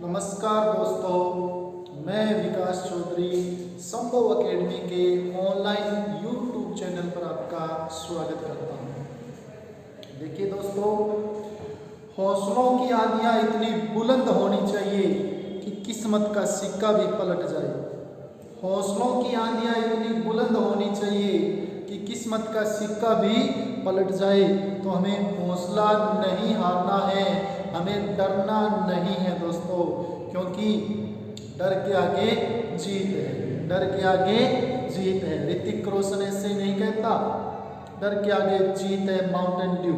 नमस्कार दोस्तों, मैं विकास चौधरी संभव एकेडमी के ऑनलाइन यूट्यूब चैनल पर आपका स्वागत करता हूं। देखिए दोस्तों, हौसलों की आंधियां इतनी बुलंद होनी चाहिए कि किस्मत का सिक्का भी पलट जाए। हौसलों की आंधियां इतनी बुलंद होनी चाहिए कि किस्मत का सिक्का भी पलट जाए। तो हमें हौसला नहीं हारना है, हमें डरना नहीं है दोस्तों, क्योंकि डर के आगे जीत है। डर के आगे जीत है। ऋतिक रोशन ऐसे नहीं कहता, डर के आगे जीत है माउंटेन ड्यू।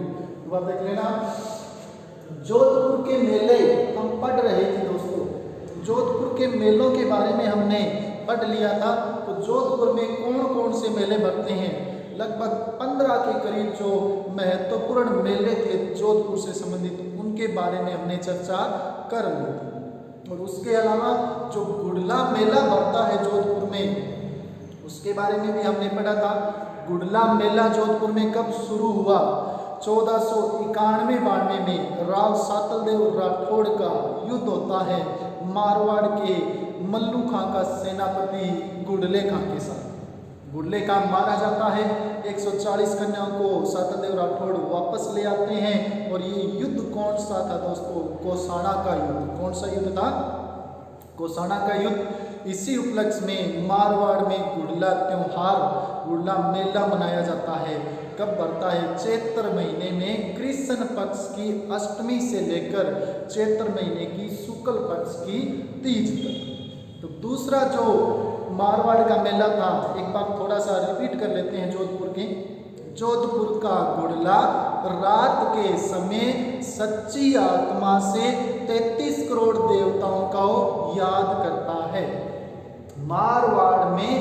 वह देख लेना, जोधपुर के मेले हम पढ़ रहे थे दोस्तों। जोधपुर के मेलों के बारे में हमने पढ़ लिया था। तो जोधपुर में कौन कौन से मेले भरते हैं, लगभग 15 के करीब जो महत्वपूर्ण मेले थे जोधपुर से संबंधित, उनके बारे में हमने चर्चा कर ली थी। और उसके अलावा जो गुडला मेला भरता है जोधपुर में, उसके बारे में भी हमने पढ़ा था। गुडला मेला जोधपुर में कब शुरू हुआ? 1491-92 में राव सातलदेव राठौड़ का युद्ध होता है मारवाड़ के मल्लू खां का सेनापति गुडले खां के साथ। गुडले खां मारा जाता है। 140 कन्याओं को सातलदेव राठौड़ वापस ले आते हैं। और ये युद्ध कौन सा था दोस्तों? गोसाणा का युद्ध। कौन सा युद्ध था? गोसाणा का युद्ध। इसी उपलक्ष्य में मारवाड़ में गुडला त्योहार, गुडला मेला मनाया जाता है। कब बढ़ता है? चैत्र महीने में कृष्ण पक्ष की अष्टमी से लेकर चैत्र महीने की शुक्ल पक्ष की तीज तक। तो दूसरा जो मारवाड़ का मेला था, एक बार थोड़ा सा रिपीट कर लेते हैं जोधपुर के। जोधपुर का गुडला रात के समय सच्ची आत्मा से 33 करोड़ देवताओं को याद करता है। मारवाड़ में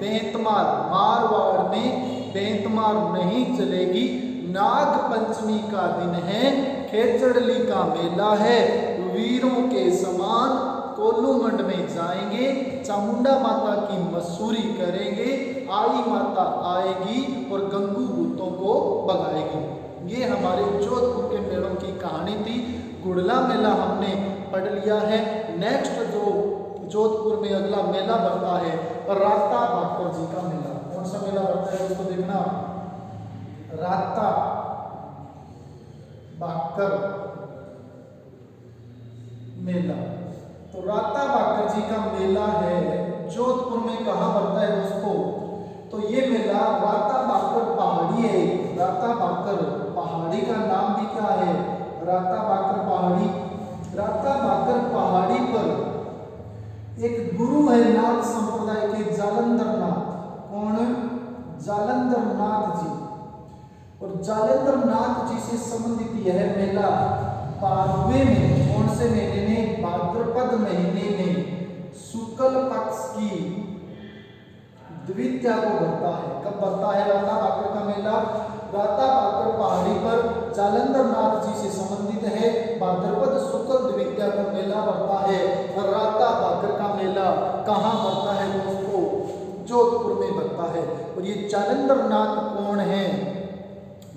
बेंतमार नहीं चलेगी। नाग पंचमी का दिन है, खेचड़ली का मेला है। वीरों के समान कोल्लूमंड में जाएंगे, चामुंडा माता की मसूरी करेंगे, आई माता आएगी और गंगू भूतों को भगाएगी। ये हमारे जोधपुर के मेलों की कहानी थी। गुडला मेला हमने पढ़ लिया है। नेक्स्ट जो जोधपुर में अगला मेला बढ़ता है राता बाकर जी का मेला। कौन सा मेला बढ़ता है दोस्तों? देखना, राता बाकर मेला। तो राता बाकर जी का मेला है जोधपुर में। कहाँ बढ़ता है दोस्तों? तो ये मेला राता बाकर पहाड़ी है। राता बाकर पहाड़ी का नाम भी क्या है? राता बाकर पहाड़ी। राता बाकर पहाड़ी पर एक गुरु है नाथ संप्रदाय के, जालंधर नाथ। कौन? जालंधर नाथ जी। और जालंधर नाथ जी से संबंधित यह मेला 12वें में, कौन से महीने में? भाद्रपद महीने में शुक्ल पक्ष की द्वितीया को भरता है। कब भरता है राता बाकर का मेला? राता बाकर पहाड़ी पर जालंधर नाथ जी से संबंधित है। भाद्रपद शुक्ल द्वितीया को मेला भरता है। और राता बाकर का मेला कहाँ भरता है दोस्तों? जोधपुर में भरता है। और ये जालंधर नाथ कौन है?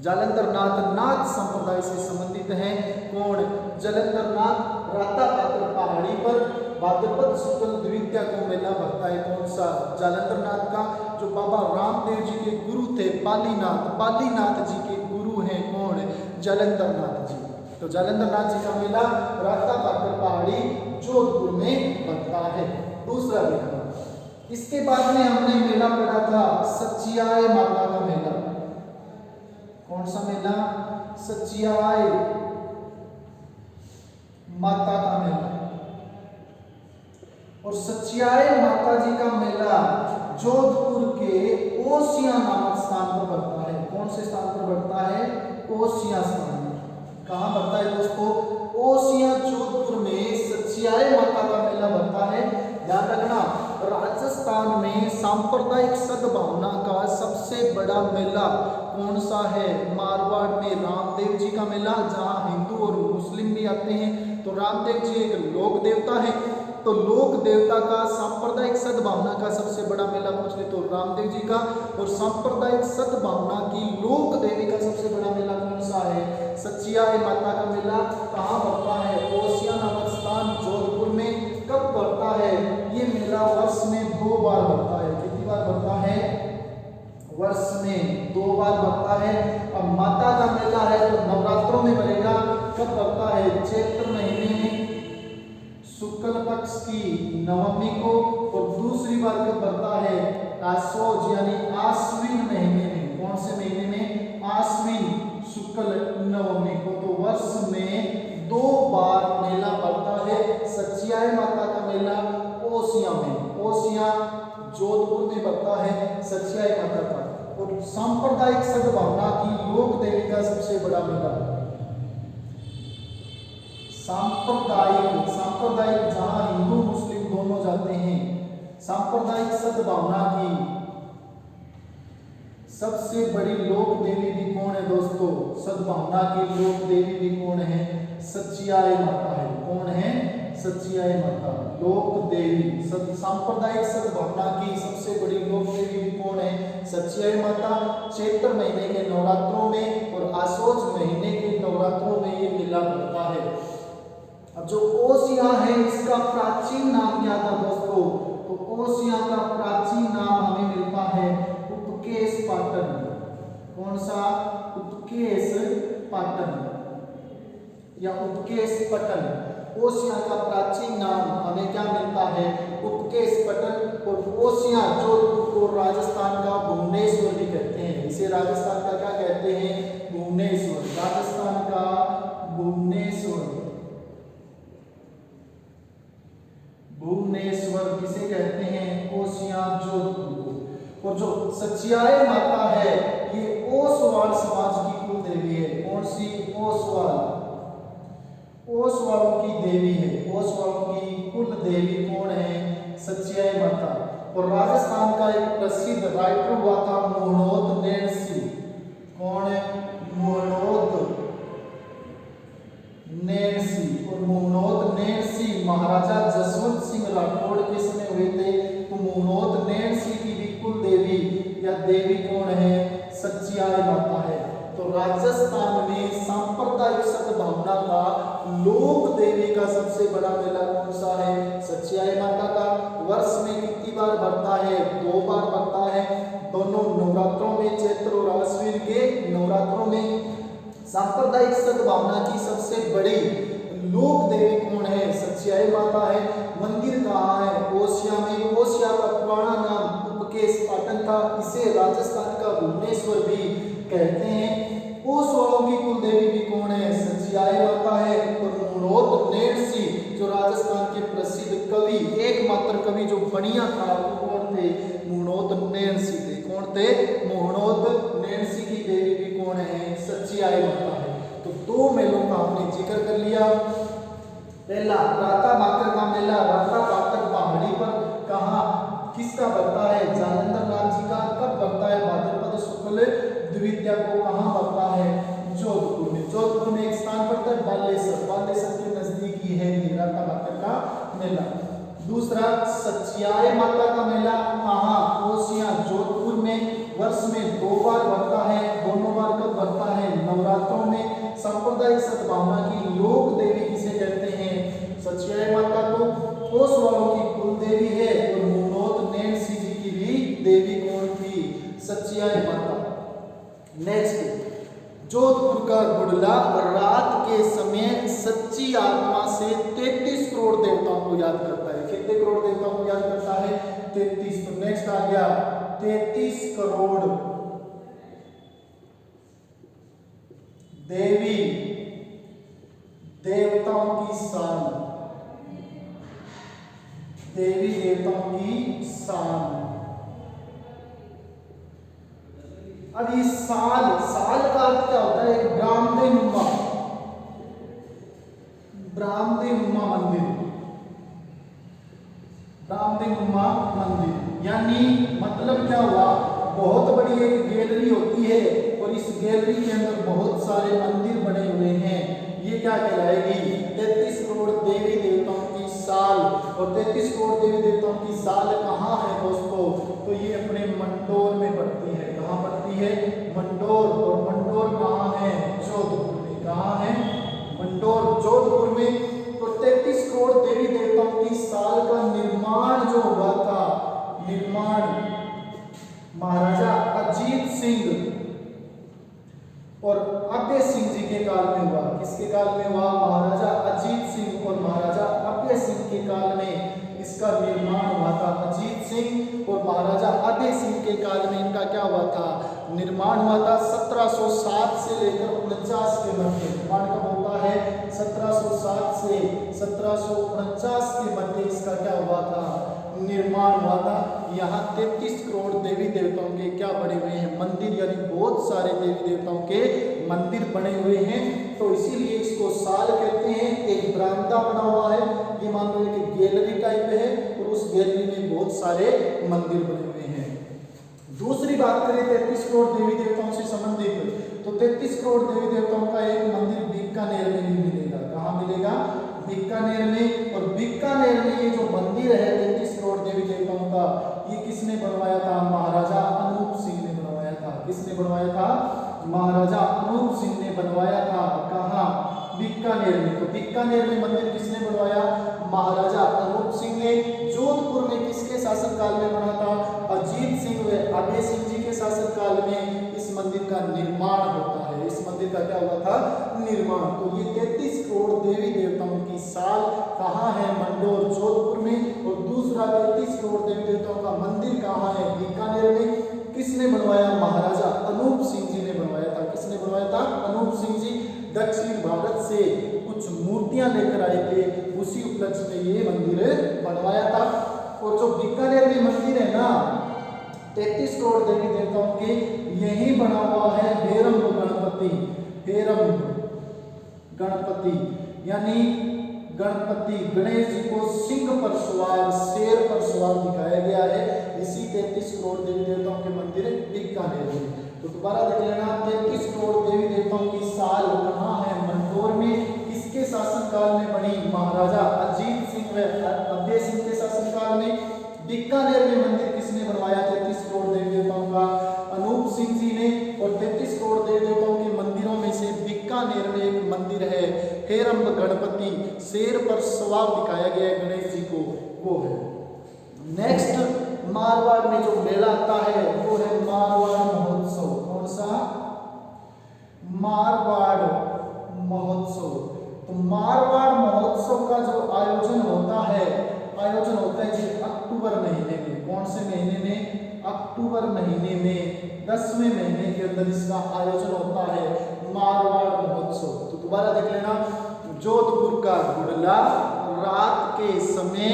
जालंधर नाथ संप्रदाय से संबंधित हैं। कौन? जालंधर नाथ राता बाकर पहाड़ी पर भाद्रपद शुक्ल द्वितीया को मेला भरता है। कौन सा? जालंधर नाथ का, जो बाबा रामदेव जी के गुरु थे, बालीनाथ जी के गुरु हैं। कौन? जालंधर नाथ जी। तो जालंधर नाथ जी का मेला राता बाकर पहाड़ी जोधपुर में भरता है। दूसरा मेला, इसके बाद में हमने मेला पढ़ा था सचियाय माता का मेला। कौन सा मेला? सचियाय माता का मेला। और सचियाय माता जी का मेला जोधपुर के ओसिया नामक स्थान पर बढ़ता है। कौन से स्थान पर बढ़ता है? ओसिया स्थान में। कहाँ बढ़ता है दोस्तों? ओसिया जोधपुर में सचियाय माता का मेला बढ़ता है। ध्यान रखना, राजस्थान में सांप्रदायिक सद्भावना का सबसे बड़ा मेला कौन सा है? मारवाड़ में रामदेव जी का मेला, जहाँ हिंदू और मुस्लिम भी आते हैं। तो रामदेव जी एक लोक देवता है, तो लोक देवता का सांप्रदायिक सद्भावना का सबसे बड़ा मेला पूछ ले तो रामदेव जी का। और सांप्रदायिक सद्भावना की लोक देवी का सबसे बड़ा मेला कौन सा है? सचियाय माता का मेला। कहाँ बढ़ता है? ओसिया नामक स्थान जोधपुर में। बढ़ता है। अब माता का मेला है तो नवरात्रों में बढ़ेगा, कब बढ़ता है? चैत्र महीने में शुक्ल पक्ष की नवमी को। और दूसरी बार कब बढ़ता है? आश्वज यानी आश्विन महीने में। कौन से महीने में? आश्विन शुक्ल नवमी को। तो वर्ष में 2 बार मेला पड़ता है सच्चियाई माता का मेला ओसिया में। ओसिया जोधपुर में पड़ता है सच्चियाई माता का। और सांप्रदायिक सद्भावना की लोक देवी का सबसे बड़ा मेला। सांप्रदायिक जहां हिंदू मुस्लिम दोनों जाते हैं, सांप्रदायिक सद्भावना की सबसे बड़ी लोक देवी भी कौन है दोस्तों? सद्भावना की लोक देवी भी कौन है? सच्चियाई माता है। कौन है? सच्चियाई माता लोक देवी। सांप्रदायिक सद्भावना की सबसे बड़ी लोक देवी भी कौन है? सच्चियाई माता। चैत्र महीने के नवरात्रों में और आश्वज महीने के नवरात्रों में ये मेला पड़ता है। अब जो ओसिया है इसका प्राचीन नाम क्या था दोस्तों? तो ओसिया का प्राचीन नाम हमें मिलता है उपकेश पाटन। कौन सा? उपकेश पाटन या उपकेश पटन। ओसिया का प्राचीन नाम हमें क्या मिलता है? उपकेश पटन। और ओसिया जोधपुर को राजस्थान का भुवनेश्वर भी कहते हैं। इसे राजस्थान का क्या कहते हैं? भुवनेश्वर। राजस्थान का भुवनेश्वर। भुवनेश्वर किसे कहते हैं? ओसिया जोधपुर को। और जो सच्चियाई माता है ये ओसवाल समाज की कुल देवी है। कौन सी? ओसवाल। ओसवालों की देवी है। ओसवालों की कुल देवी कौन है? सच्चियाई माता। और राजस्थान का एक प्रसिद्ध राइटर हुआ था मोहनोद नैणसी। कौन है? मोहनोद नैणसी। और मोहनोद नैणसी महाराजा जसवंत सिंह राठौड़ के समय हुए थे। तो मोहनोद नैणसी की भी कुल देवी या देवी कौन है? सच्चियाई माता है। तो राजस्थान में सांप्रदायिक सद्भावना का लोक देवी का सबसे बड़ा मेला कौन सा है? सच्चियाई माता का। वर्ष में कितनी बार बढ़ता है? 2 बार बढ़ता है, दोनों नवरात्रों में, चैत्र और आश्विन के नवरात्रों में। सांप्रदायिक सद्भावना की सबसे बड़ी लोक देवी कौन है? सच्चियाई माता है। मंदिर कहाँ है? ओसिया में। ओसिया का पुराना नाम उपकेश पाटन था। इसे राजस्थान का भुवनेश्वर भी कहते हैं। ओसवालों की कुल देवी भी कौन है? सच्चियाई माता है। और मोहनोद नैणसी जो राजस्थान के प्रसिद्ध कवि, एकमात्र कवि जो बढ़िया था वो कौन थे? मोहनोद नैणसी थे। कौन थे? मोहनोद नैणसी की देवी भी कौन है? सच्चियाई माता है। तो 2 मेलों का हमने जिक्र कर लिया। पहला राता बाकर का मेला। राता बाकर पहाड़ी पर कहाँ किसका बढ़ता है? जालंधर नाथ जी का। कब बढ़ता है? भाद्रपद शुक्ल द्वितीया को। कहाँ बढ़ता है? जोधपुर में। जोधपुर में एक स्थान पड़ता है बालेश्वर। बालेश्वर के नजदीक ही है ये राता बाकर का मेला। दूसरा सच्चियाई माता का मेला कहाँ? ओसिया जोधपुर में। वर्ष में 2 बार बढ़ता है, दोनों बार कब बढ़ता है? नवरात्रों में। सांप्रदायिक सद्भावना की लोक देवी किसे कहते हैं? सच्चियाई माता को। ओसवालों की कुल देवी है। और मोहनोद नैणसी जी की भी देवी कौन थी? सच्चियाई माता। नेक्स्ट जोधपुर का गुडला रात के समय सच्ची आत्मा से 33 करोड़ देवताओं को याद करता है। कितने करोड़ देवताओं को याद करता है? 33। तो नेक्स्ट आ गया 33 करोड़ देवी देवताओं की शान। देवी देवताओं की शान। अब ये साल का अर्थ क्या होता है? एक ब्राह्मणेनुमा मंदिर। ब्राह्मणेनुमा मंदिर यानी मतलब क्या हुआ? बहुत बड़ी एक गैलरी होती है और इस गैलरी के अंदर बहुत सारे मंदिर बने हुए हैं। ये क्या कहलाएगी? 33 करोड़ देवी देवताओं की साल। और 33 करोड़ देवी देवताओं की साल कहाँ है दोस्तों? तो ये अपने मंडोर में पड़ती है। कहाँ पड़ती है? मंडोर। और मंडोर कहाँ है? जोधपुर में। कहाँ है? मंडोर जोधपुर में। तो 33 करोड़ देवी देवताओं की साल का निर्माण जो हुआ था, निर्माण महाराजा अजीत सिंह और अभय सिंह जी के काल में हुआ। किसके काल में हुआ? महाराजा अजीत सिंह और महाराजा अभय सिंह के काल में इसका निर्माण हुआ था। अजीत सिंह और महाराजा अभय सिंह के काल में इनका क्या हुआ था? निर्माण हुआ था। 1707 से लेकर 49 के मध्य निर्माण कब होता है? 1707 से 1749 के मध्य इसका क्या हुआ था? निर्माण हुआ था। यहाँ 33 करोड़ देवी देवताओं के क्या बने हुए हैं? मंदिर, यानी बहुत सारे देवी देवताओं के मंदिर बने हुए हैं। तो इसीलिए इसको साल कहते हैं। एक बरामदा बना हुआ है, ये मान लो कि गैलरी टाइप है और उस गैलरी में बहुत सारे मंदिर बने हुए हैं। दूसरी बात करें 33 करोड़ देवी देवताओं से संबंधित, तो 33 करोड़ देवी देवताओं का एक मंदिर बीकानेर में भी मिलेगा। कहाँ मिलेगा? बीकानेर में। और बीकानेर में ये जो मंदिर है 33 करोड़ देवी देवताओं का, ये किसने बनवाया था? महाराजा अनूप सिंह ने बनवाया था। किसने बनवाया था? महाराजा अनूप सिंह ने बनवाया था। कहाँ? बीकानेर में। तो बीकानेर में मंदिर किसने बनवाया? महाराजा अनूप सिंह ने। जोधपुर में किसके शासनकाल में बना था? अजीत सिंह व अभय सिंह जी के शासनकाल में इस मंदिर का निर्माण होता है। इस मंदिर का क्या हुआ था? निर्माण। तो ये 33 करोड़ देवी देवताओं की साल कहाँ है? मंडोर, जोधपुर में। और दूसरा 33 करोड़ देवी देवताओं का मंदिर कहाँ है? बीकानेर में। किसने बनवाया? महाराजा अनूप सिंह जी ने बनवाया था। किसने बनवाया था? अनूप सिंह जी दक्षिण भारत से कुछ मूर्तियां लेकर आए थे, उसी उपलक्ष्य में ये मंदिर बनवाया था। और जो बीकानेर में मंदिर है ना 33 करोड़ देवी देवताओं के, यही बना हुआ है हेरंब गणपति। हेरंब गणपति यानी गणपति, गणेश जी को सिंह पर सवार, शेर पर सवार दिखाया गया है इसी 33 करोड़ देवी देवताओं के मंदिर बीकानेर में। तो दोबारा देख लेना, 33 करोड़ देवी देवताओं की साल कहाँ है? मंदसौर में। किसके शासनकाल में बनी? महाराजा अजीत सिंह व अभय सिंह के शासनकाल में। बीकानेर में मंदिर किसने बनवाया 33 करोड़ देवी देवताओं का? अनूप सिंह जी ने। और 33 करोड़ देवी देवताओं के मंदिरों में से बीकानेर में एक मंदिर है हेरंब गणपति, शेर पर सवार दिखाया गया है गणेश जी को, वो है। नेक्स्ट मारवाड़ में जो मेला आता है वो है मारवाड़ महोत्सव। कौन सा? मारवाड़ महोत्सव। तो मारवाड़ महोत्सव का जो आयोजन होता है जी अक्टूबर महीने में। कौन से महीने में? अक्टूबर महीने में 10वें महीने के अंदर इसका आयोजन होता है मारवाड़ महोत्सव। तो दोबारा देख लेना, जोधपुर का गुडला रात के समय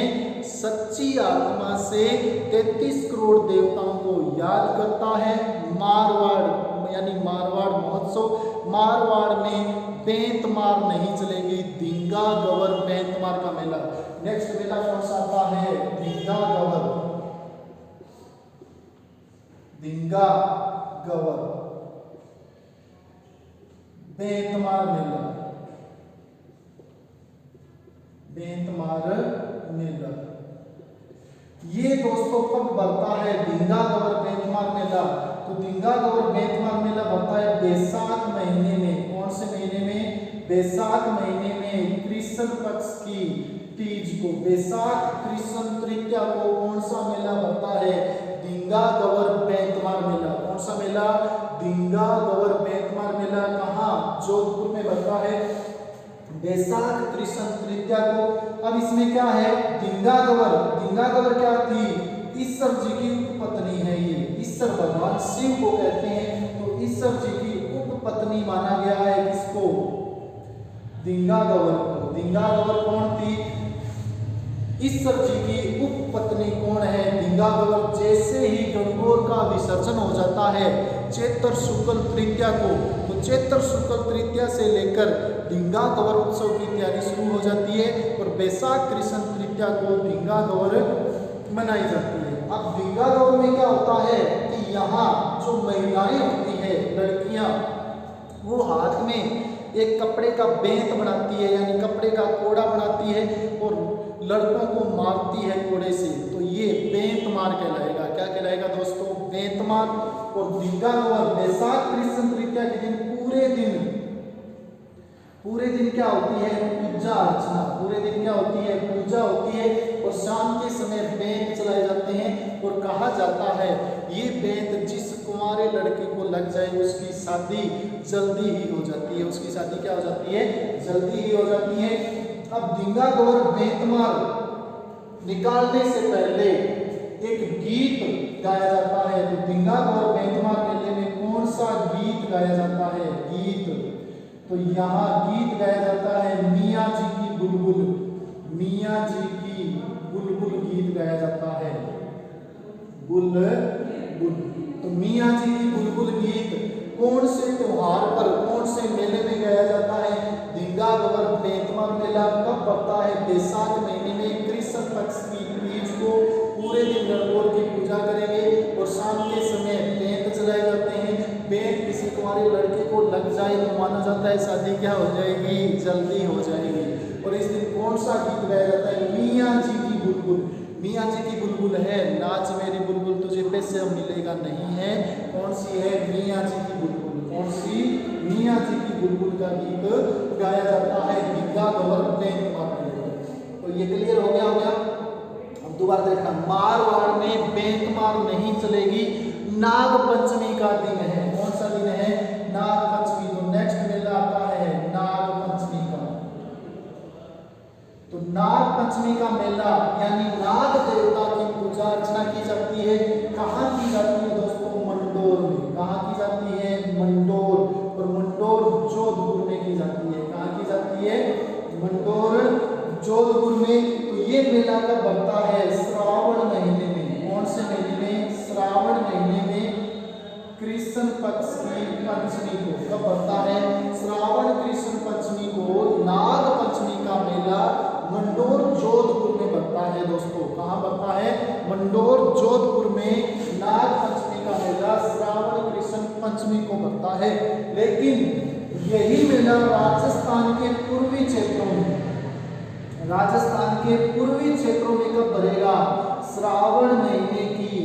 सच्ची आत्मा से 33 करोड़ देवताओं को याद करता है। मारवाड़ यानी मारवाड़ महोत्सव। मारवाड़ में बेंत मार नहीं चलेगी, धींगा गवर बेंत मार का मेला। नेक्स्ट मेला कौन सा आता है? धींगा गवर। धींगा गवर बेंतमार मेला। बेंतमार मेला ये दोस्तों कब बढ़ता है? धींगा गवर बेंतमार मेला। तो धींगा गवर बेंतमार मेला बढ़ता है बैसाख महीने में। कौन से महीने में? बैसाख महीने में कृष्ण पक्ष की तीज को, बैसाख कृष्ण तृतीया को कौन सा मेला बढ़ता है? धींगा गवर बेंतमार मेला। कौन सा मेला? धींगा गवर बेंतमार मेला। कहाँ? जोधपुर में बढ़ता है बैसाख कृष्ण तृतीया को। अब इसमें क्या है? धींगा गवर क्या थी? ईश्वर जी की उपपत्नी है ये। ईश्वर भगवान शिव को कहते हैं। तो ईश्वर जी की उपपत्नी माना गया है किसको? धींगा गवर को। धींगा गवर कौन थी? ईश्वर जी की उपपत्नी कौन है? धींगा गवर। जैसे ही गणगौर का विसर्जन हो जाता है चैत्र शुक्ल तृतीया को, तो चैत्र शुक्ल तृतीया से लेकर धींगा गवर उत्सव की तैयारी शुरू हो जाती है और बैसाख कृष्ण तृतीया को धींगा गवर मनाई जाती है। अब धींगा गवर में क्या होता है कि यहाँ जो महिलाएं होती है, लड़कियां, वो हाथ में एक कपड़े का बेंत बनाती है, यानी कपड़े का कोड़ा बनाती है और लड़कों को मारती है कोड़े से। तो ये बेंत मार कहलाएगा। क्या कहलाएगा दोस्तों? बेंत मार। और धींगा गवर बैसाख कृष्ण तृतीया के दिन पूरे दिन क्या होती है? पूजा अर्चना। पूरे दिन क्या होती है? पूजा होती है। और शाम के समय बेंत चलाए जाते हैं और कहा जाता है ये बेंत जिस कुंवारे लड़के को लग जाए उसकी शादी जल्दी ही हो जाती है। उसकी शादी क्या हो जाती है? जल्दी ही हो जाती है। अब धींगा गौर बेंतमार निकालने से पहले एक गीत गाया जाता है। तो धींगा गौर बेंतमार मेले में कौन सा गीत गाया जाता है? गीत, तो यहाँ गीत गाया जाता है मियाँ जी की बुलबुल। मियाँ जी की बुलबुल गीत गाया जाता है। बुलबुल, तो मियाँ जी की बुलबुल गीत कौन से त्योहार पर, कौन से मेले में गाया जाता है? धींगा गौर बेंतमार मेला कब पड़ता है? बैसाख महीने में कृष्ण पक्ष की तीज को। पूरे दिन गणगौर की पूजा करेंगे और शाम के समय बेंत चलाए जाते हैं। बेंत किसी कुंवारे लड़के को लग जाए तो माना जाता है शादी क्या हो जाएगी? जल्दी हो जाएगी। और इस दिन कौन सा गीत गाया जाता है? मियाँ जी की बुलबुल। मियाँ जी की बुलबुल है नाच मेरी बुलबुल तुझे पैसे अब मिलेगा नहीं है। कौन सी है? मियाँ जी की बुलबुल। कौन सी? मियाँ जी की बुलबुल का गीत गाया जाता है धींगा गौर बेंतमार मेले में। तो ये क्लियर हो गया? अब दोबारा देखना, मारवाड़ में बेंतमार नहीं चलेगी, नाग पंचमी का दिन है। कौन सा दिन है? नाग पंचमी। तो नेक्स्ट मेला आता है नाग पंचमी का। तो नाग पंचमी का मेला यानी नाग देवता की पूजा अर्चना की जाती है। कहाँ की जाती है दोस्तों? मंडोर में। कहाँ की जाती है? मंडोर। और मंडोर जोधपुर में की जाती है। कहाँ की जाती है? मंडोर जोधपुर में। तो ये मेला कब बनता है? श्रावण महीने में। कौन से महीने में? श्रावण महीने में कृष्ण पक्ष की पंचमी को। कब बनता है? श्रावण कृष्ण पंचमी को नाग पंचमी का मेला मंडोर जोधपुर में बनता है दोस्तों। कहाँ बनता है? मंडोर जोधपुर में नाग पंचमी का मेला श्रावण कृष्ण पंचमी को बनता है। लेकिन यही मेला राजस्थान के पूर्वी क्षेत्रों में, राजस्थान के पूर्वी क्षेत्रों में कब बनेगा? श्रावण महीने की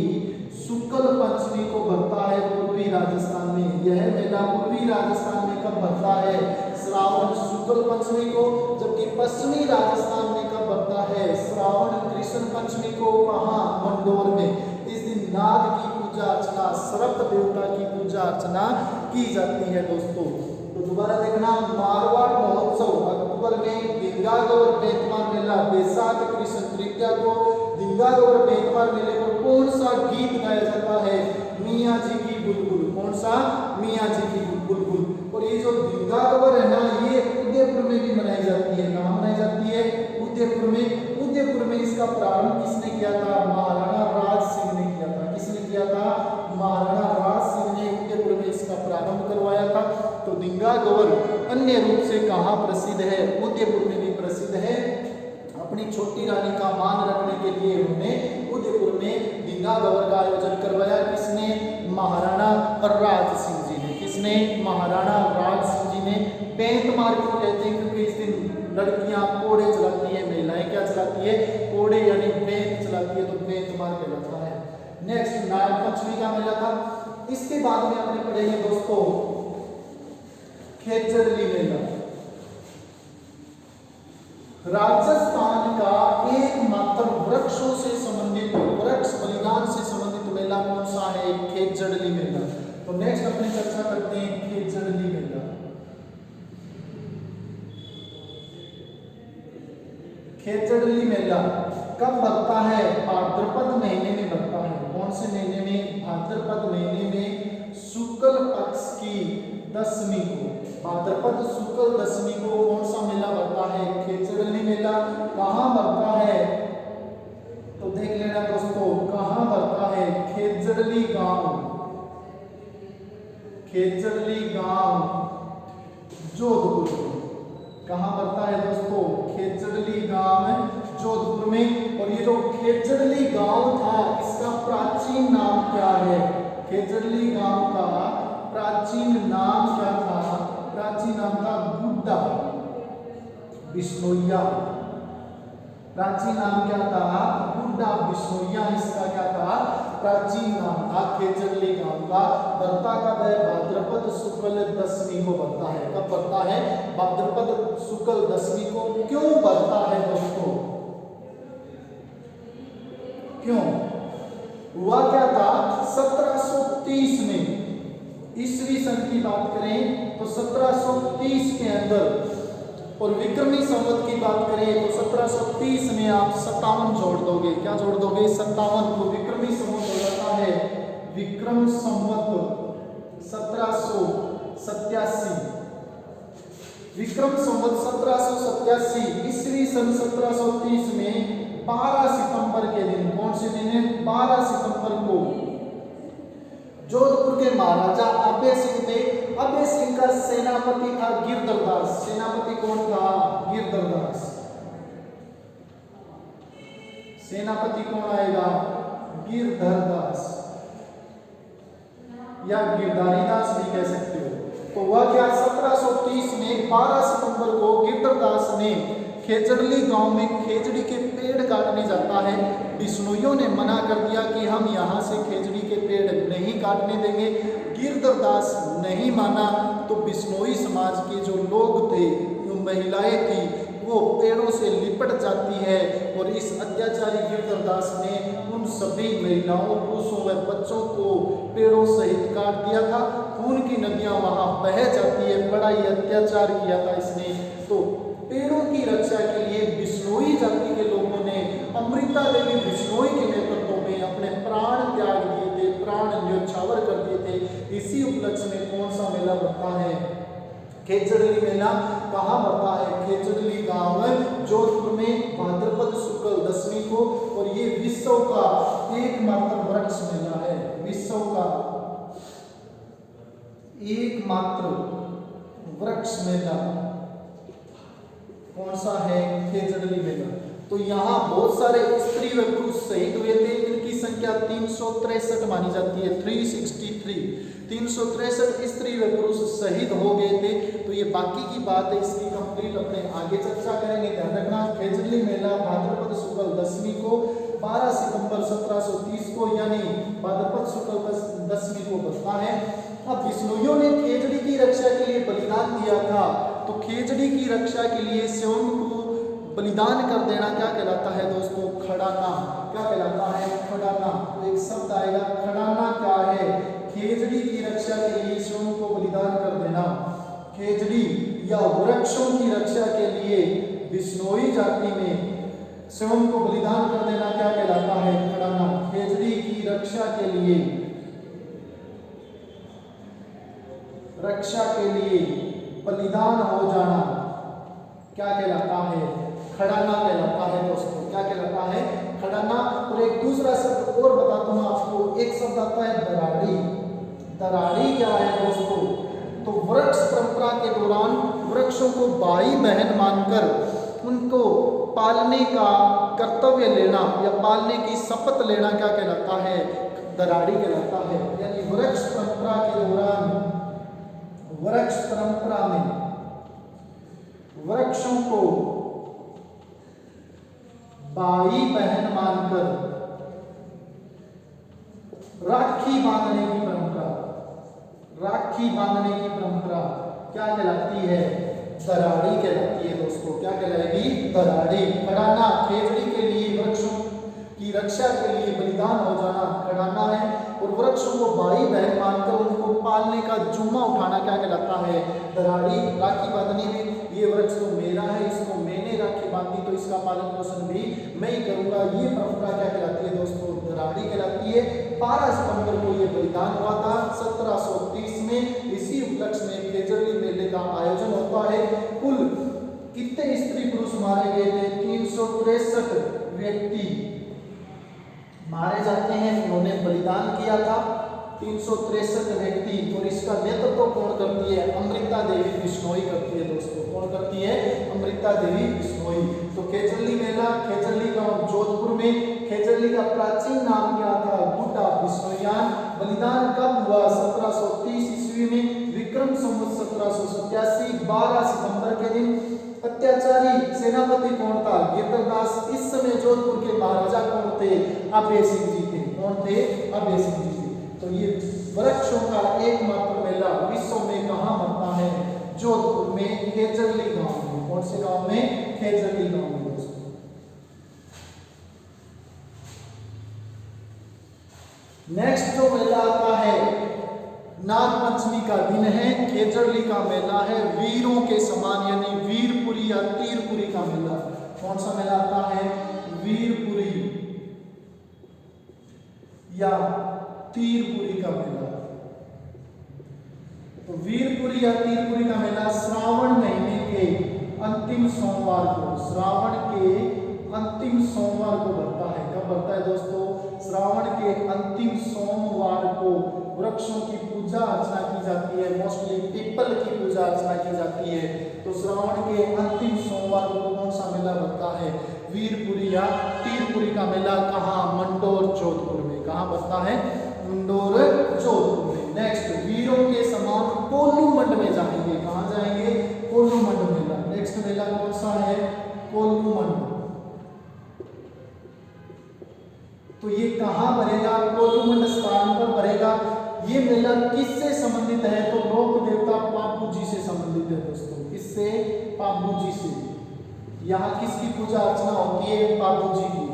शुक्ल पंचमी को बनता है पूर्वी राजस्थान में। यह मेला पूर्वी राजस्थान में कब बनता है? श्रावण शुक्ल पंचमी को। जबकि पश्चिमी राजस्थान में कब बनता है? श्रावण कृष्ण पंचमी को। कहाँ? मंडोर में। इस दिन नाग की पूजा अर्चना, सर्प देवता की पूजा अर्चना की जाती है दोस्तों। तो दोबारा देखना, मारवाड़ महोत्सव अक्टूबर में, धींगा गौर बेंतमार मेला बैसाख कृष्ण तृतीया को। धींगा गौर बेंतमार मेले पर कौन सा गीत गाया जाता है? मियाँ जी की बुलबुल। कौन सा? मियाँ जी की बुलबुल। और ये जो धींगा गौर है ना, ये उदयपुर में भी मनाई जाती है। कहाँ मनाई जाती है? उदयपुर में। उदयपुर में इसका प्रारंभ किसने किया था? महाराणा राज सिंह ने किया था। किसने किया था? महाराणा राज सिंह ने उदयपुर में इसका प्रारंभ करवाया था। तो धींगा गौर अन्य रूप से कहाँ प्रसिद्ध है? उदयपुर में भी प्रसिद्ध है। अपनी छोटी रानी का मान रखने के लिए उन्होंने उदयपुर में धींगा गौर का आयोजन करवाया। किसने? महाराणा राज सिंह जी ने। किसने? महाराणा राज सिंह जी ने। बेंतमार क्यों कहते हैं? क्योंकि इस दिन लड़कियां कोड़े चलाती है, महिलाएं क्या चलाती है? कोड़े यानी बेंत चलाती है, तो बेंतमार कहलाता है। नेक्स्ट नाग पंचमी का मेला था। इसके बाद में आपने पढ़ेंगे दोस्तों खेजड़ली मेला। राजस्थान का एकमात्र वृक्षों से संबंधित, वृक्ष बलिदान से संबंधित मेला कौन सा है? खेजड़ली मेला। तो नेक्स्ट अपनी चर्चा करते हैं खेजड़ली मेला। खेजड़ली मेला कब बनता है? भाद्रपद महीने में बनता है। कौन से महीने में? भाद्रपद महीने में शुक्ल पक्ष की दशमी को। भाद्रपद शुक्ल दशमी को कौन सा मेला बनता है? खेजड़ली मेला। कहाँ बनता है? तो देख लेना दोस्तों, कहाँ बनता है? खेजड़ली गांव। खेजड़ली गांव जोधपुर। कहाँ बनता है दोस्तों? खेजड़ली गांव जोधपुर में। और ये जो खेजड़ली गांव था, इसका प्राचीन नाम क्या है? खेजड़ली गांव का प्राचीन नाम क्या था? प्राचीन नाम था गुड्डा बिश्नोइया। प्राचीन नाम क्या था? गुड्डा बिश्नोइया इसका क्या था? प्राचीन नाम था खेजड़ली गांव का। बनता कब है? भाद्रपद शुक्ल दशमी को बनता है। कब बनता है? भाद्रपद शुक्ल दशमी को क्यों बढ़ता है दोस्तों? क्यों हुआ क्या था? 1730 में, ईस्वी सन की बात करें तो 1730 के अंदर, और विक्रमी संवत की बात करें तो 1730 में आप 57 जोड़ दोगे। क्या जोड़ दोगे? 57। तो विक्रमी संवत हो जाता है विक्रम संवत 1787। विक्रम संवत 1787, ईस्वी सन 1730 में 12 सितंबर के दिन, कौन से दिन है? 12 सितंबर को जोधपुर के महाराजा अभय सिंह थे। अभय सिंह का सेनापति था गिरधरदास। सेनापति कौन था? गिरधरदास। सेनापति कौन आएगा? गिरधरदास या गिरधारीदास भी कह सकते हो। तो वह क्या 1730 में 12 सितंबर को गिरधरदास ने खेजड़ली गांव में खेजड़ी के पेड़ काटने जाता है। बिश्नोइयों ने मना कर दिया कि हम यहाँ से खेजड़ी के पेड़ नहीं काटने देंगे। गिरधरदास नहीं माना तो बिश्नोई समाज के जो लोग थे, जो महिलाएं थी, वो पेड़ों से लिपट जाती है और इस अत्याचारी गिरधरदास ने उन सभी महिलाओं, पुरुषों व बच्चों को पेड़ों सहित काट दिया था। खून की नदियां वहां बह जाती है। बड़ा ही अत्याचार किया था इसने। तो पेड़ों की रक्षा के लिए बिश्नोई जाति के लोगों ने अमृता देवी बिश्नोई के नेतृत्व में अपने प्राण त्याग दिए थे, प्राण न्योछावर कर दिए थे। इसी उपलक्ष्य में कौन सा मेला बढ़ता है? खेजड़ली मेला। कहाँ बढ़ता है? खेजड़ली गांव जोधपुर में भाद्रपद शुक्ल दशमी को। और ये विश्व का एकमात्र वृक्ष मेला है। विश्व का एकमात्र वृक्ष मेला कौन सा है? खेजड़ली मेला। तो यहाँ बहुत सारे स्त्री व पुरुष शहीद हुए थे। इनकी संख्या 363 मानी जाती है। 363 स्त्री व पुरुष शहीद हो गए थे। तो ये बाकी की बात है, इसकी कंप्लीट अपने आगे चर्चा करेंगे। ध्यान रखना, खेजड़ली मेला भाद्रपद शुक्ल दशमी को 12 सितंबर 1730 को, यानी भाद्रपद शुक्ल दशमी को बढ़ता है। अब बिश्नोइयों ने खेजड़ी की रक्षा के लिए बलिदान दिया था। तो खेजड़ी की रक्षा के लिए स्वयं को बलिदान कर देना क्या कहलाता है दोस्तों? खड़ाना। क्या कहलाता है? खड़ाना। तो एक शब्द आएगा, खड़ाना क्या है? खेजड़ी की रक्षा के लिए स्वयं को बलिदान कर देना। खेजड़ी या वृक्षों की रक्षा के लिए बिश्नोई जाति में स्वयं को बलिदान कर देना क्या कहलाता है? खड़ाना। खेजड़ी की रक्षा के लिए बलिदान हो जाना क्या कहलाता है? खड़ाना कहलाता है दोस्तों। क्या कहलाता है? खड़ाना। और एक दूसरा शब्द और बताता हूं आपको, एक शब्द आता है दराड़ी। दराड़ी क्या है दोस्तों? तो वृक्ष परंपरा के दौरान वृक्षों को भाई बहन मानकर उनको पालने का कर्तव्य लेना या पालने की शपथ लेना क्या कहलाता है? दराड़ी कहलाता है। यानी वृक्ष परंपरा के दौरान, वृक्ष परंपरा में वृक्षों को भाई बहन मानकर राखी बांधने की परंपरा, राखी बांधने की परंपरा क्या कहलाती है? दराड़ी कहलाती है दोस्तों। क्या कहलाएगी? दराड़ी। खड़ाना खेजड़ी के लिए वृक्षों की रक्षा के लिए बलिदान हो जाना खड़ाना है। और वृक्षों को भाई बहन मानकर उनको पालने का जुम्मा उठाना क्या कहलाता है? दराड़ी। राखी बांधने में ये वृक्ष तो मेरा है, इसको मैंने राखी बांधी तो इसका पालन पोषण भी मैं ही करूंगा, ये परंपरा क्या कहलाती है दोस्तों? दराड़ी कहलाती है। 12 सितंबर को ये बलिदान हुआ था 1730 में। इसी उपलक्ष्य में खेजड़ली मेले का आयोजन होता है। कुल कितने स्त्री पुरुष मारे गए थे? 363 व्यक्ति मारे जाते हैं। उन्होंने बलिदान किया था 363 व्यक्ति। और इसका नेतृत्व कौन करती है? अमृता देवी बिश्नोई करती है दोस्तों। कौन करती है? अमृता देवी बिश्नोई। तो खेजड़ली मेला खेजड़ली गांव जोधपुर में। खेजड़ली का प्राचीन नाम क्या था? बूटा बिश्नोइयान। बलिदान कब हुआ? 1730 ईस्वी में। विक्रम संवत 1787 12 सितंबर के दिन। अत्याचारी सेनापति कौन था? गिरधरदास। इस समय जोधपुर के महाराजा कौन थे? अभय सिंह जी थे। कौन थे? अभय सिंह जी थे। तो ये वृक्षों का एकमात्र मेला विश्व में कहाँ बनता है? जोधपुर में खेजरली गांव में। कौन से गांव में? खेजरली गांव में दोस्तों। नेक्स्ट जो मेला आता है, नाग पंचमी का दिन है, खेजरली का मेला है, वीरों के समान यानी वीरपुरी या तीरपुरी का मेला। कौन सा मेला आता है? वीरपुरी या तीरपुरी का मेला। तो वीरपुरी या तीरपुरी का मेला श्रावण महीने के अंतिम सोमवार को, श्रावण के अंतिम सोमवार को बढ़ता है। कब बढ़ता है दोस्तों? श्रावण के अंतिम सोमवार को वृक्षों की पूजा अर्चना की जाती है, मोस्टली पीपल की पूजा अर्चना की जाती है। तो श्रावण के अंतिम सोमवार को कौन सा मेला बढ़ता है? वीरपुरी या तीरपुरी का मेला। कहाँ? मंडोर जोधपुर में। कहाँ बढ़ता है? मंडोर जोधपुर में। नेक्स्ट, वीरों के समान कोल्लूमंड में जाएंगे। कहाँ जाएंगे? कोल्लूमंड मेला। नेक्स्ट मेला कौन सा है? कोल्लूमंड। तो ये कहाँ बनेगा? कोल्लूमंड स्थान पर बनेगा। ये मेला किससे संबंधित है? तो लोक देवता पापू जी से संबंधित है दोस्तों। किससे? पापू जी से। यहाँ किसकी पूजा अर्चना होती है? पापू जी की।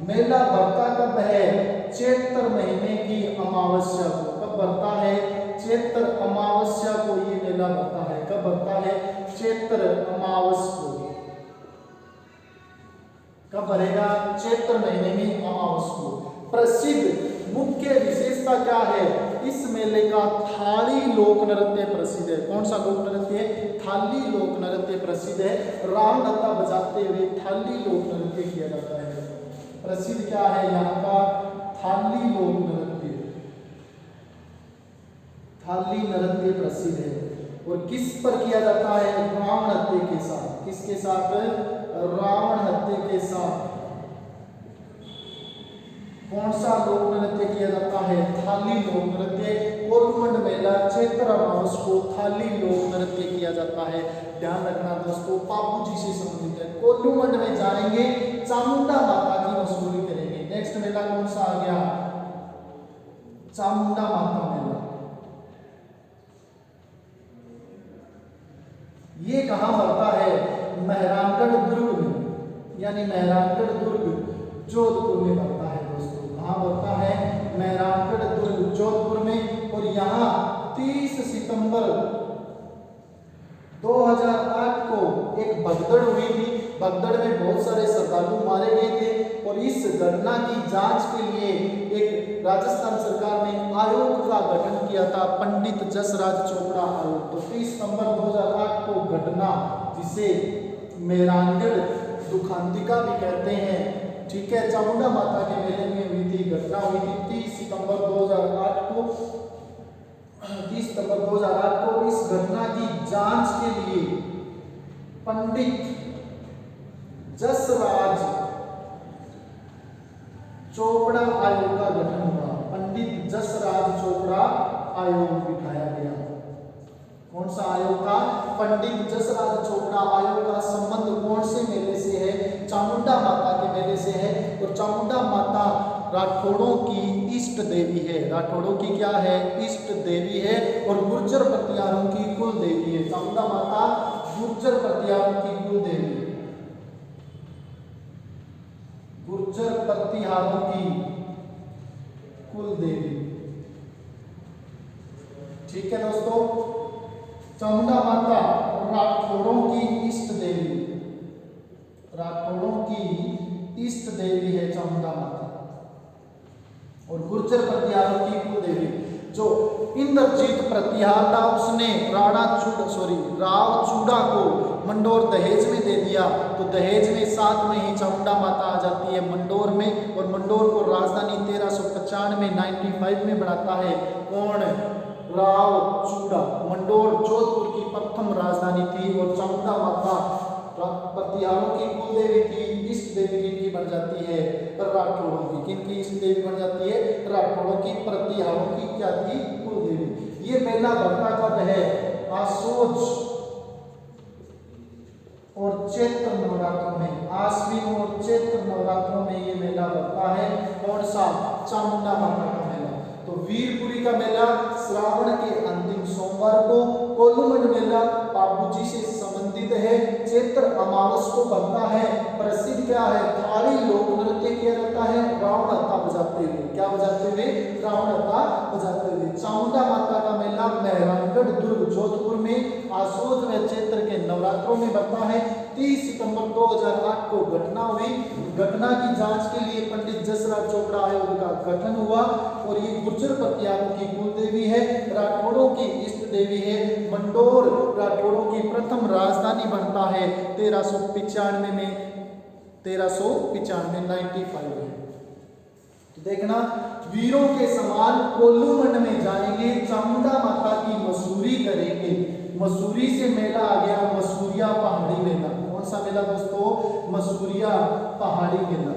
मेला बढ़ता कब है? चैत्र महीने की अमावस्या को। कब बढ़ता है? चैत्र अमावस्या को ये मेला बढ़ता है। कब बढ़ता है? चैत्र अमावस को। कब बढ़ेगा? चैत्र महीने में अमावस को। प्रसिद्ध मुख्य विशेषता क्या है? इस मेले का थाली लोक नृत्य प्रसिद्ध है। कौन सा लोक नृत्य है? थाली लोक नृत्य प्रसिद्ध है। राम नत्था बजाते हुए थाली लोक नृत्य किया जाता है। प्रसिद्ध क्या है यहाँ का? थाली लोक नृत्य। थाली नृत्य प्रसिद्ध है। और किस पर किया जाता है? रावण हत्या के साथ। किसके साथ? रावण हत्या के साथ। कौन सा लोक नृत्य किया जाता है? थाली लोक नृत्य। कोल्लूमंड मेला चैत्र अमावस को थाली लोक नृत्य किया जाता है। ध्यान रखना दोस्तों, पापू जी से संबंधित है। कोल्लूमंड में जाएंगे, चामुंडा माता की वसूली करेंगे। नेक्स्ट मेला कौन सा आ गया? चामुंडा माता मेला। ये कहाँ बढ़ता है? मेहरानगढ़ दुर्ग में, यानी मेहरानगढ़ दुर्ग जोधपुर में बढ़ता है दोस्तों। कहाँ बढ़ता है? मेहरानगढ़ दुर्ग जोधपुर में। और यहाँ 30 सितंबर 2008 को एक भगदड़ हुई थी। भगदड़ में बहुत सारे श्रद्धालु मारे गए थे और इस घटना की जांच के लिए एक राजस्थान सरकार ने आयोग का गठन किया था, पंडित जसराज चोपड़ा आयोग। तो 30 सितंबर 2008 को घटना, जिसे मेहरानगढ़ दुखांतिका भी कहते हैं, ठीक है, चामुंडा माता के मेले में हुई थी, घटना हुई थी 30 सितंबर 2008 को। 30 सितंबर 2008 को इस घटना की जांच के लिए पंडित जसराज चोपड़ा आयोग का गठन हुआ। पंडित जसराज चोपड़ा आयोग बिठाया गया। कौन सा आयोग का? पंडित जसराज चोपड़ा आयोग का संबंध कौन से मेले से है? चामुंडा माता के मेले से है। और चामुंडा माता राठौड़ों की इष्ट देवी है। राठौड़ों की क्या है? इष्ट देवी है। और गुर्जर प्रतिहारों की कुल देवी है। चामुंडा माता गुर्जर प्रतिहारों की कुल देवी, गुर्जर प्रतिहारों की कुल देवी। ठीक है दोस्तों, चामुंडा माता राठौड़ों की इष्ट देवी, राठौड़ों की इष्ट देवी है चामुंडा माता। और गुर्जर प्रतिहारों की कुल देवी। जो इंद्रजीत प्रतिहार था, उसने राव चूड़ा को मंडोर दहेज में दे दिया। तो दहेज में साथ में ही चामुंडा माता आ जाती है मंडोर में। और मंडोर को राजधानी 1395 में बढ़ाता है कौन? राव चूड़ा। मंडोर जोधपुर की प्रथम राजधानी थी। और चामुंडा माता प्रतिहारों की कुल देवी थी। इष्ट देवी किनकी बन जाती है? राठौड़ों की। किनकी इष्ट देवी बन जाती है? राठौड़ों की। प्रतिहारों की क्या थी? कुल देवी। ये मेला बढ़ता कब है? आश्विन और चैत्र नवरात्रों में। आश्विन और चैत्र नवरात्रों में ये मेला बढ़ता है। कौन सा? चामुंडा माता का मेला। तो वीरपुरी का मेला श्रावण के अंतिम सोमवार को, कोल्लूमंड मेला पापू जी से संबंधित है। चैत्र अमावस को बनता है। प्रसिद्ध क्या है, थाली लोक नृत्य किया जाता है रावण हत्था बजाते हुए। क्या बजाते हुए, रावण हत्था बजाते हुए। चामुंडा माता का मेला मेहरानगढ़ दुर्ग जोधपुर में आश्वयुज व चैत्र के नवरात्रों में बनता है। 30 सितंबर 2008 को घटना हुई। घटना की जांच के लिए पंडित जसराज चोपड़ा आयोग का गठन हुआ और ये गुर्जर प्रतियारों की कुल देवी है, राठौड़ों की इष्ट देवी है। मंडोर राठौड़ों की प्रथम राजधानी बनता है 1395 में, 1395 है। तो देखना, वीरों के समान कोल्लूमंड में जाएंगे, चामुंडा माता की मसूरी करेंगे। मसूरी से मेला आ गया मसूरिया पहाड़ी मेला। कौन सा मेला दोस्तों, मसूरिया पहाड़ी मेला।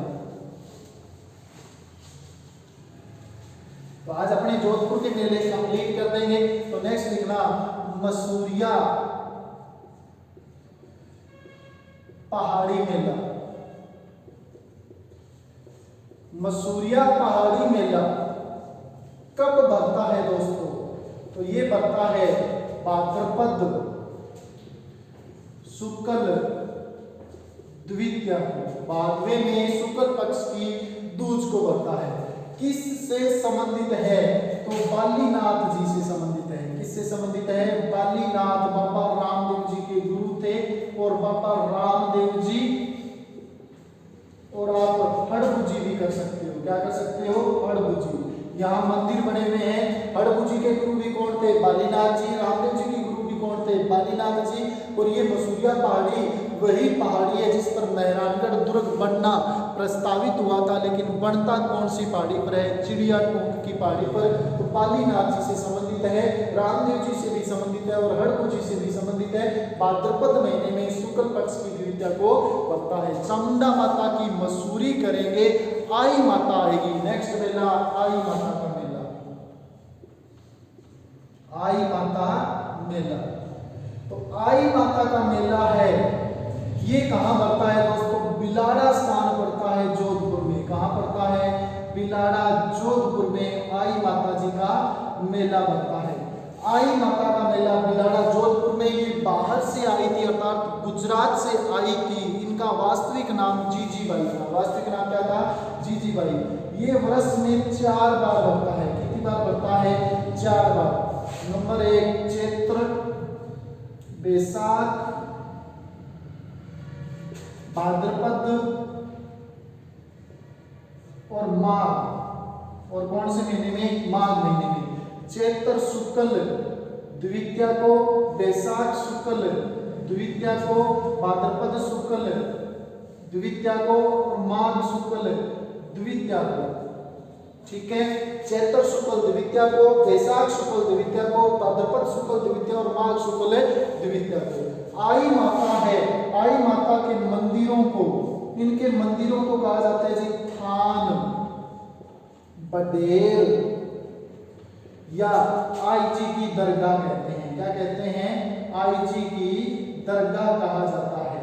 तो आज अपने जोधपुर के मेले कंप्लीट कर देंगे। तो नेक्स्ट लिखना मसूरिया पहाड़ी मेला। मसूरिया पहाड़ी मेला कब भरता है दोस्तों, तो ये भरता है भाद्रपद शुक्ल द्वितीया को, भादवे में शुक्ल पक्ष की दूज को भरता है। किस से संबंधित है, तो बालीनाथ जी से संबंधित है। किससे संबंधित है, बालीनाथ बाबा रामदेव जी के गुरु थे और बाबा रामदेव जी, और आप हड़बुजी भी कर सकते हो। क्या कर सकते हो, हड़बुजी। यहाँ मंदिर बने हुए हैं। हड़बुजी के गुरु भी कौन थे, बालीनाथ जी। रामदेव जी के गुरु भी कौन थे, बालीनाथ जी। और ये मसूरिया पहाड़ी वही पहाड़ी है जिस पर मेहरानगढ़ दुर्ग बनना प्रस्तावित हुआ था, लेकिन बनता कौन सी पहाड़ी पर है, चिड़िया टोंक की पहाड़ी पर। तो बालीनाथ जी से संबंधित है, रामदेव जी से भी संबंधित है और हड़बुजी से भी संबंधित है। भाद्रपद महीने में शुक्ल पक्ष की द्वितीया को बनता है। चामुंडा माता की मसूरी करेंगे, आई माता आएगी। नेक्स्ट मेला आई माता का मेला, आई माता मेला। तो आई माता का मेला है, ये कहाँ पड़ता है दोस्तों, बिलाड़ा स्थान पड़ता है जोधपुर में। कहाँ पड़ता है, बिलाड़ा जोधपुर में आई माता जी का मेला बनता है। आई माता का मेला बिलाड़ा जोधपुर में, ये बाहर से आई थी अर्थात गुजरात से आई थी। इनका वास्तविक नाम जीजीबाई था। वास्तविक नाम क्या था, जीजीबाई। ये वर्ष में 4 बार बनता है। कितनी बार बनता है, 4 बार। नंबर 1 चैत्र, बैसाख, भाद्रपद और माघ। और कौन से महीने में, माघ महीने में। चैत्र शुक्ल द्वितीया को, बैसाख शुक्ल द्वितीया को, भाद्रपद शुक्ल द्वितीया को और माघ शुक्ल द्वितीया को। ठीक है, चैत्र शुक्ल द्वितीया को, बैसाख शुक्ल द्वितीया को, भाद्रपद शुक्ल द्वितीया और माघ शुक्ल द्वितीया को आई माता है। आई माता के मंदिरों को, इनके मंदिरों को कहा जाता है जी थान, बडेर या आई जी की दरगाह कहते हैं। क्या कहते हैं, आई जी की दरगाह कहा जाता है।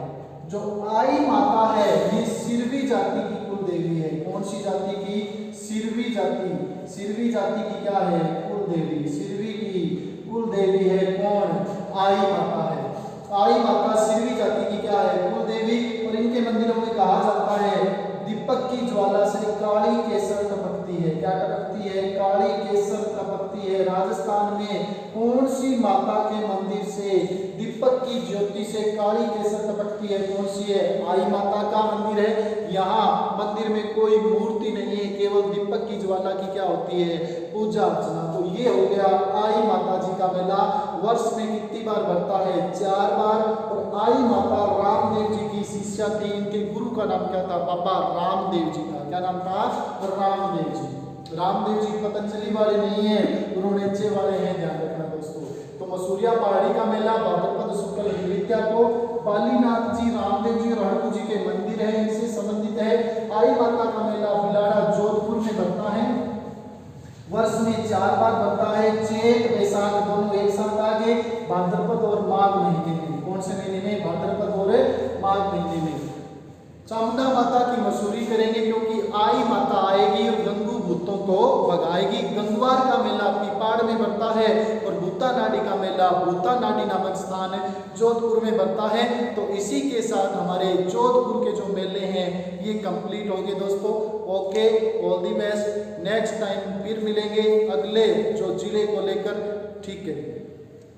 जो आई माता है ये सिरवी जाति की कुल देवी है। कौन सी जाति की, सिरवी जाति। सिरवी जाति की क्या है, कुल देवी। सिरवी की कुल देवी है कौन, आई माता है। आई माता सिरवी जाति की क्या है, कुल देवी। और इनके मंदिरों में कहा जाता है दीपक की ज्वाला से काली केसर टपकती है। क्या टपकती है, काली केसर टपकती है। राजस्थान में कौन सी माता के मंदिर से दीपक की ज्योति से काली केसर टपकती है, कौन सी है, आई माता का मंदिर है। यहाँ मंदिर में कोई मूर्ति नहीं है, केवल दीपक की ज्वाला की क्या होती है, पूजा अर्चना। तो ये हो गया आई माता जी का मेला। वर्ष में कितनी बार बढ़ता है, 4 बार। और आई माता रामदेव जी की शिष्या थी। इनके गुरु का नाम क्या था, बाबा रामदेव जी का। क्या नाम था, रामदेव जी। रामदेव जी पतंजलि वाले नहीं है, गुरुनेचे वाले हैं, ध्यान रखना दोस्तों। तो मसूरिया पहाड़ी का मेला भाद्रपद शुक्ल द्वितीया को, बालीनाथ जी, रामदेव जी और हड़बू जी के मंदिर है, इनसे संबंधित है। आई माता का मेला बिलाड़ा जोधपुर में बनता है। वर्ष में 4 बार बनता है। चैत बैसाख दोनों एक साथ आ गए, भाद्रपद और माघ महीने में। कौन से महीने में, भाद्रपद और माघ महीने में। चामुंडा माता की मसूरी करेंगे क्योंकि आई माता आएगी और गंगू भूतों को भगाएगी। गंगवार का मेला पीपाड़ में बनता है और भूतानाडी का मेला भूतानाडी नामक स्थान जोधपुर में बढ़ता है। तो इसी के साथ हमारे जोधपुर के जो मेले हैं ये कंप्लीट हो गए दोस्तों। Okay, all the best. Next time फिर मिलेंगे अगले जो जिले को लेकर। ठीक है।